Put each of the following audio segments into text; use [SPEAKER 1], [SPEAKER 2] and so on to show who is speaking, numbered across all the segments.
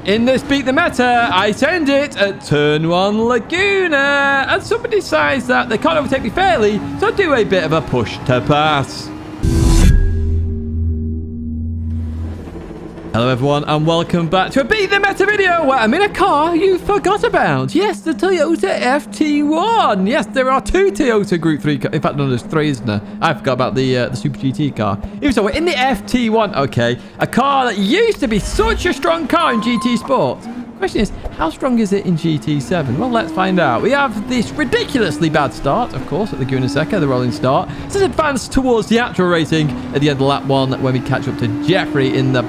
[SPEAKER 1] in this Beat the Meta, I send it at turn 1 Laguna. And somebody decides that they can't overtake me fairly, so I do a bit of a push to pass. Hello everyone and welcome back to a Beat the Meta video where I'm in a car you forgot about. Yes, the Toyota FT-1. Yes, there are 2 Toyota Group 3 cars. In fact, no, there's 3, isn't there? I forgot about the Super GT car. Even so, we're in the FT-1. Okay, a car that used to be such a strong car in GT Sport. Question is, how strong is it in GT7? Well, let's find out. We have this ridiculously bad start, of course, at the Laguna Seca, the rolling start. Let's advance towards the actual racing at the end of lap 1 when we catch up to Jeffrey in the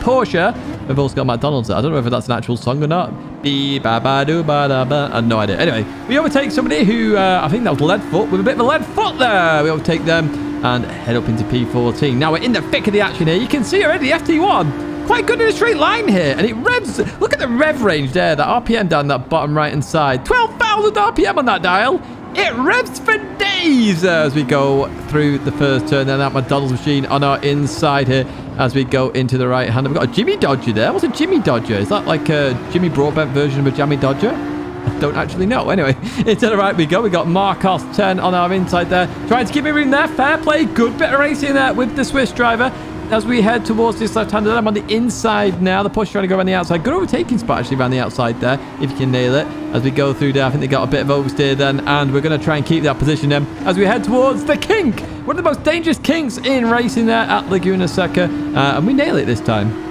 [SPEAKER 1] Porsche. We've also got McDonald's there. I don't know whether that's an actual song or not. I have no idea. Anyway, we overtake somebody who, I think that was Leadfoot, with a bit of a lead foot there. We overtake them and head up into P14. Now we're in the thick of the action here. You can see already the FT1. Quite good in a straight line here, and it revs. Look at the rev range there, the RPM down that bottom right hand side. 12,000 RPM on that dial. It revs for days as we go through the first turn. Then that McDonald's machine on our inside here as we go into the right hand. We've got a Jimmy Dodger there. What's a Jimmy Dodger? Is that like a Jimmy Broadbent version of a Jammy Dodger? I don't actually know. Anyway, into the right we go. We got Marcos 10 on our inside there. Trying to give me room there. Fair play. Good bit of racing there with the Swiss driver. As we head towards this left-hander, I'm on the inside now. The Porsche trying to go around the outside. Good overtaking spot actually around the outside there, if you can nail it. As we go through there, I think they got a bit of oversteer then, and we're going to try and keep that position then as we head towards the kink. One of the most dangerous kinks in racing there at Laguna Seca, and we nail it this time.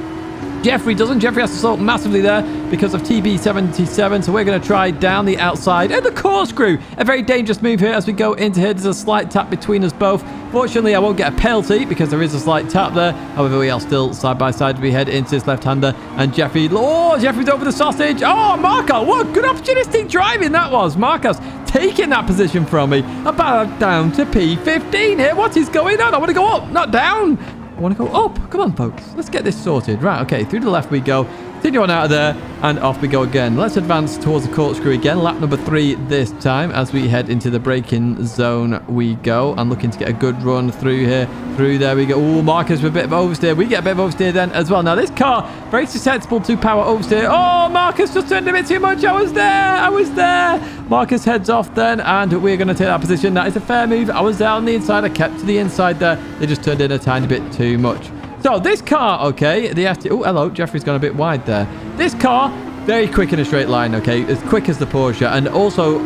[SPEAKER 1] Jeffrey doesn't. Jeffrey has to salt massively there because of TB77. So we're going to try down the outside and the corkscrew. A very dangerous move here as we go into here. There's a slight tap between us both. Fortunately, I won't get a penalty because there is a slight tap there. However, we are still side by side. We head into this left-hander and Jeffrey. Oh, Jeffrey's over the sausage. Oh, Marco. What good opportunistic driving that was. Marcos taking that position from me. About down to P15 here. What is going on? I want to go up, not down. I want to go up. Come on, folks. Let's get this sorted. Right, okay. Through the left we go. Continue on out of there. And off we go again. Let's advance towards the corkscrew again. Lap number 3 this time. As we head into the braking zone we go. I'm looking to get a good run through here. Through there we go. Oh, Marcus with a bit of oversteer. We get a bit of oversteer then as well. Now, this car, very susceptible to power oversteer. Oh, Marcus just turned a bit too much. I was there. Marcus heads off then. And we're going to take that position. That is a fair move. I was there on the inside. I kept to the inside there. They just turned in a tiny bit too much. So this car, okay, the FT... Oh, hello. Jeffrey's gone a bit wide there. This car, very quick in a straight line, okay? As quick as the Porsche. And also,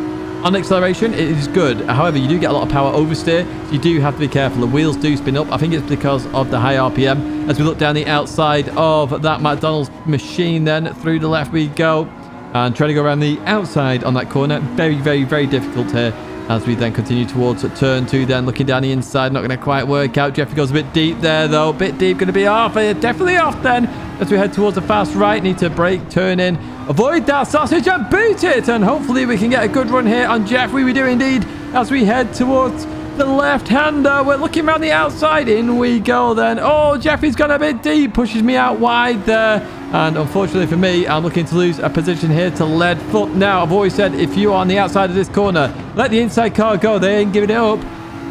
[SPEAKER 1] on acceleration, it is good. However, you do get a lot of power oversteer. So you do have to be careful. The wheels do spin up. I think it's because of the high RPM. As we look down the outside of that McDonald's machine then, through the left we go. And trying to go around the outside on that corner. Very, very, very difficult here. As we then continue towards turn 2 then, looking down the inside, not going to quite work out. Jeffrey goes a bit deep there though, a bit deep, going to be off. Definitely off then. As we head towards a fast right, need to brake, turn in, avoid that sausage and boot it. And hopefully we can get a good run here on Jeffrey. We do indeed. As we head towards the left-hander, we're looking around the outside. In we go then. Oh, Jeffrey's gone a bit deep, pushes me out wide there. And unfortunately for me, I'm looking to lose a position here to Leadfoot. Now, I've always said, if you are on the outside of this corner, let the inside car go. They ain't giving it up.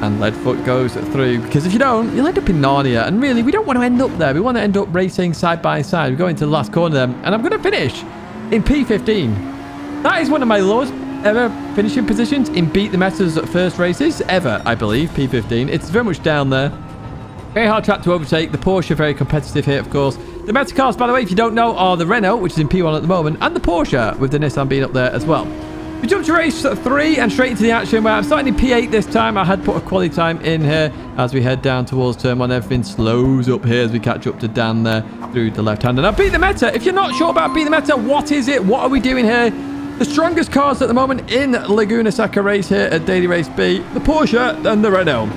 [SPEAKER 1] And Leadfoot goes through. Because if you don't, you'll end up in Narnia. And really, we don't want to end up there. We want to end up racing side by side. We go into the last corner then. And I'm going to finish in P15. That is one of my lowest ever finishing positions in Beat the Meta's first races ever, I believe. P15. It's very much down there. Very hard track to overtake. The Porsche very competitive here, of course. The Meta cars, by the way, if you don't know, are the Renault, which is in P1 at the moment, and the Porsche, with the Nissan being up there as well. We jump to race 3 and straight into the action, where I'm starting in P8 this time. I had put a quality time in here as we head down towards turn 1. Everything slows up here as we catch up to Dan there through the left hand. And now, Beat the Meta. If you're not sure about Beat the Meta, what is it? What are we doing here? The strongest cars at the moment in Laguna Seca race here at Daily Race B, the Porsche and the Renault.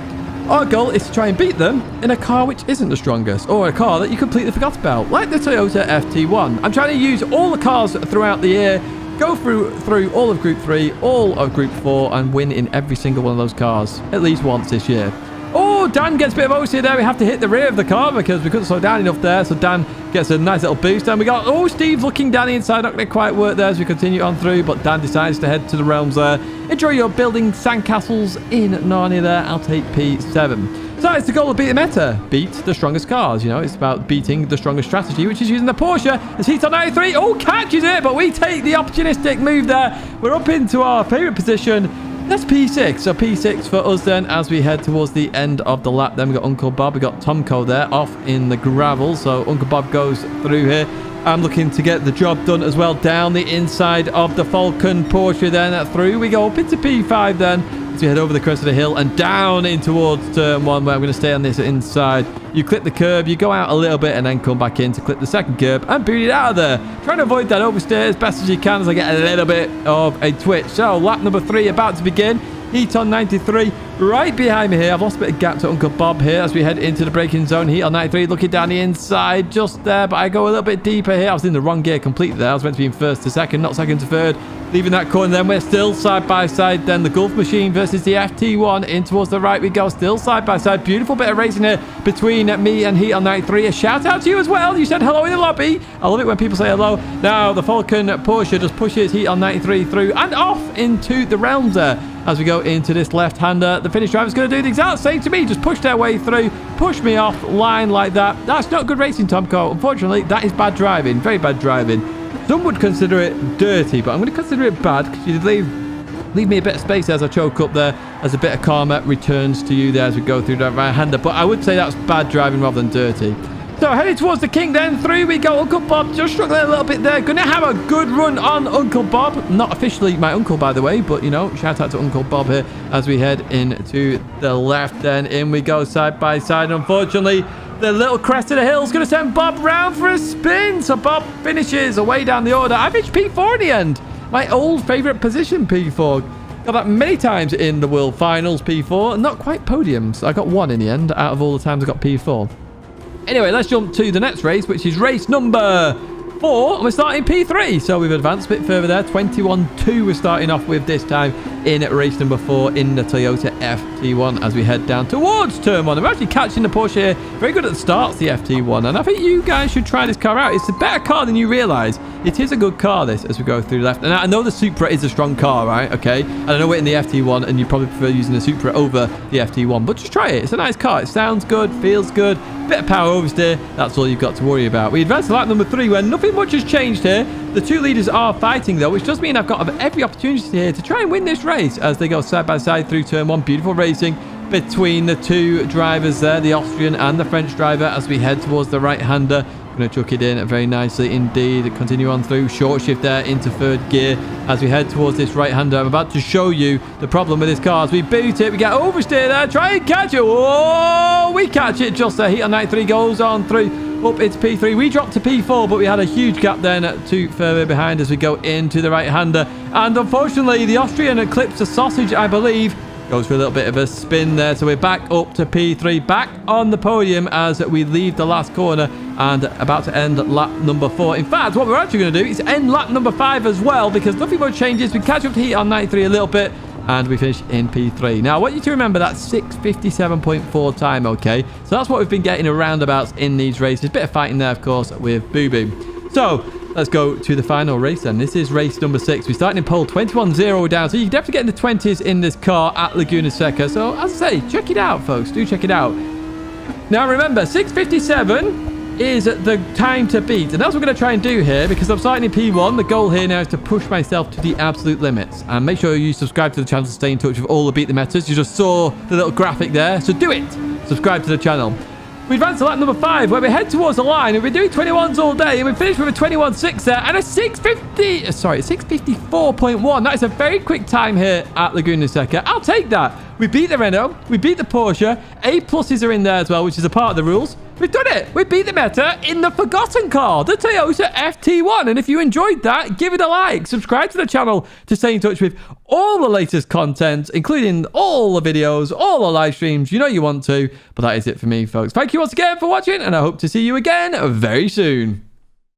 [SPEAKER 1] Our goal is to try and beat them in a car which isn't the strongest, or a car that you completely forgot about, like the Toyota FT-1. I'm trying to use all the cars throughout the year, go through all of Group 3, all of Group 4, and win in every single one of those cars, at least once this year. Oh, Dan gets a bit of oversteer there. We have to hit the rear of the car because we couldn't slow down enough there. So Dan gets a nice little boost. And we got, oh, Steve's looking down the inside. Not going to quite work there as we continue on through. But Dan decides to head to the realms there. Enjoy your building sandcastles in Narnia there. I'll take P7. So it's the goal of Beat the Meta. Beat the strongest cars. You know, it's about beating the strongest strategy, which is using the Porsche. As Heat on 93. Oh, catches it, but we take the opportunistic move there. We're up into our favorite position. That's P6. So P6 for us then as we head towards the end of the lap. Then we got Uncle Bob. We got Tomko there off in the gravel. So Uncle Bob goes through here. I'm looking to get the job done as well down the inside of the Falcon Porsche then through. We go up into P5 then. As we head over the crest of the hill and down in towards turn 1 where I'm going to stay on this inside. You clip the curb, you go out a little bit and then come back in to clip the second curb and boot it out of there. Trying to avoid that oversteer as best as you can as I get a little bit of a twitch. So lap number 3 about to begin. Heat on 93 right behind me here. I've lost a bit of gap to Uncle Bob here as we head into the braking zone. Heat on 93 looking down the inside just there, but I go a little bit deeper here. I was in the wrong gear completely there. I was meant to be in first to second, not second to third. Leaving that corner then, we're still side by side. Then the Gulf Machine versus the FT-1. In towards the right we go, still side by side. Beautiful bit of racing here between me and Heat on 93. A shout out to you as well. You said hello in the lobby. I love it when people say hello. Now the Falcon Porsche just pushes Heat on 93 through and off into the realms there. As we go into this left-hander, the finish driver's going to do the exact same to me. Just push their way through, push me off line like that. That's not good racing, Tomko. Unfortunately, that is bad driving. Very bad driving. Some would consider it dirty, but I'm going to consider it bad because you leave me a bit of space as I choke up there, as a bit of karma returns to you there as we go through that right-hander. But I would say that's bad driving rather than dirty. So heading towards the king then. Through we go. Uncle Bob just struggling a little bit there. Going to have a good run on Uncle Bob. Not officially my uncle, by the way, but, you know, shout out to Uncle Bob here as we head into the left then. In we go side by side. Unfortunately, the little crest of the hill is going to send Bob round for a spin. So Bob finishes away down the order. I finished P4 in the end. My old favourite position, P4. Got that many times in the World Finals, P4. Not quite podiums. I got 1 in the end out of all the times I got P4. Anyway, let's jump to the next race, which is race number 4. And we're starting P3. So we've advanced a bit further there. 21-2 we're starting off with this time in race number 4 in the Toyota FT-1 as we head down towards turn 1. I'm actually catching the Porsche here. Very good at the starts, the FT-1. And I think you guys should try this car out. It's a better car than you realise. It is a good car, this, as we go through left. And I know the Supra is a strong car, right? Okay. And I know we're in the FT-1 and you probably prefer using the Supra over the FT-1. But just try it. It's a nice car. It sounds good, feels good. Bit of power oversteer. That's all you've got to worry about. We advance to lap number 3 where nothing much has changed here. The 2 leaders are fighting though, which does mean I've got every opportunity here to try and win this race as they go side by side through turn 1. Beautiful racing between the 2 drivers there, the Austrian and the French driver, as we head towards the right-hander. Going to chuck it in very nicely indeed. Continue on through. Short shift there into 3rd gear as we head towards this right-hander. I'm about to show you the problem with this car. As we boot it, we get oversteer there. Try and catch it. Oh, we catch it just there. Heat on 93 goes on through. Up it's P3. We dropped to P4, but we had a huge gap then 2 further behind as we go into the right-hander. And unfortunately, the Austrian clips a sausage, I believe. Goes for a little bit of a spin there. So we're back up to P3. Back on the podium as we leave the last corner and about to end lap number 4. In fact, what we're actually going to do is end lap number 5 as well because nothing much changes. We catch up to Heat on 93 a little bit and we finish in P3. Now, I want you to remember that 6:57.4 time, okay? So that's what we've been getting around about in these races. Bit of fighting there, of course, with Boo Boo. So let's go to the final race then. This is race number 6. We're starting in pole 21-0 down. So you can definitely get in the 20s in this car at Laguna Seca. So as I say, check it out, folks. Do check it out. Now remember, 6:57 is the time to beat. And that's what we're going to try and do here because I'm starting in P1. The goal here now is to push myself to the absolute limits. And make sure you subscribe to the channel to stay in touch with all the Beat the Metas. You just saw the little graphic there. So do it. Subscribe to the channel. We advance to lap number 5 where we head towards the line and we're doing 21s all day and we finish with a 21.6 there and a 6:54.1. That is a very quick time here at Laguna Seca. I'll take that. We beat the Renault, we beat the Porsche, A+s are in there as well, which is a part of the rules. We've done it. We beat the meta in the forgotten car, the Toyota FT-1. And if you enjoyed that, give it a like. Subscribe to the channel to stay in touch with all the latest content, including all the videos, all the live streams. You know you want to. But that is it for me, folks. Thank you once again for watching, and I hope to see you again very soon.